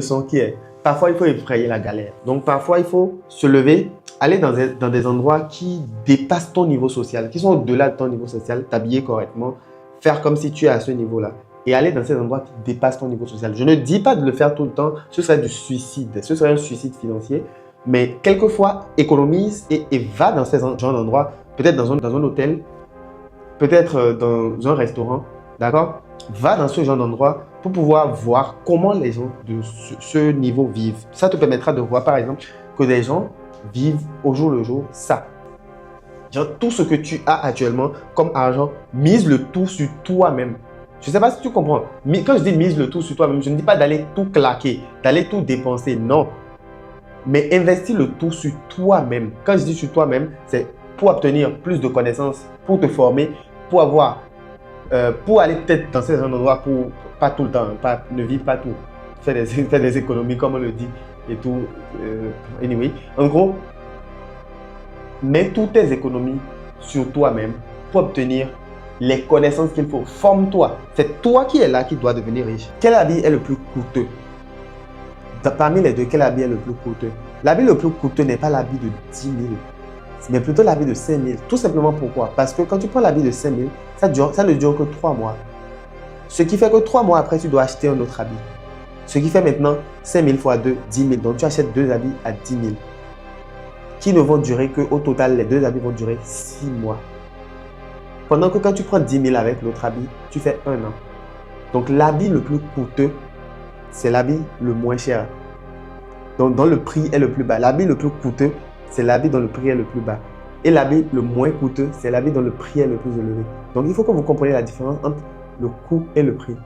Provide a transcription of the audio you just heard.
leçon qui est, parfois il faut effrayer la galère. Donc parfois il faut se lever, aller dans des endroits qui dépassent ton niveau social, qui sont au-delà de ton niveau social, t'habiller correctement, faire comme si tu es à ce niveau-là et aller dans ces endroits qui dépassent ton niveau social. Je ne dis pas de le faire tout le temps, ce serait du suicide, ce serait un suicide financier, mais quelquefois économise et va dans ces genres d'endroits, peut-être dans un hôtel, peut-être dans un restaurant, d'accord? Va dans ce genre d'endroit pour pouvoir voir comment les gens de ce niveau vivent. Ça te permettra de voir par exemple que des gens vivent au jour le jour ça. Genre, tout ce que tu as actuellement comme argent, mise le tout sur toi-même. Je ne sais pas si tu comprends. Quand je dis mise le tout sur toi-même, je ne dis pas d'aller tout claquer, d'aller tout dépenser, non. Mais investis le tout sur toi-même. Quand je dis sur toi-même, c'est pour obtenir plus de connaissances, pour te former, pour avoir, pour aller peut-être dans ces endroits, pour pas tout le temps, ne vivre pas tout, faire des économies comme on le dit et tout. Anyway, en gros, mets toutes tes économies sur toi-même pour obtenir les connaissances qu'il faut. Forme-toi. C'est toi qui es là qui dois devenir riche. Quel habit est le plus coûteux? Parmi les deux, quel habit est le plus coûteux? L'habit le plus coûteux n'est pas l'habit de 10 000, mais plutôt l'habit de 5 000. Tout simplement pourquoi? Parce que quand tu prends l'habit de 5 000, ça ne dure que 3 mois. Ce qui fait que 3 mois après, tu dois acheter un autre habit. Ce qui fait maintenant 5 000 fois 2, 10 000. Donc tu achètes 2 habits à 10 000. Qui ne vont durer qu'au total, les 2 habits vont durer 6 mois. Pendant que quand tu prends 10 000 avec l'autre habit, tu fais 1 an. Donc l'habit le plus coûteux, c'est l'habit le moins cher. Donc dont le prix est le plus bas. L'habit le plus coûteux, c'est l'habit dont le prix est le plus bas. Et l'habit le moins coûteux, c'est l'habit dont le prix est le plus élevé. Donc il faut que vous compreniez la différence entre le coût et le prix.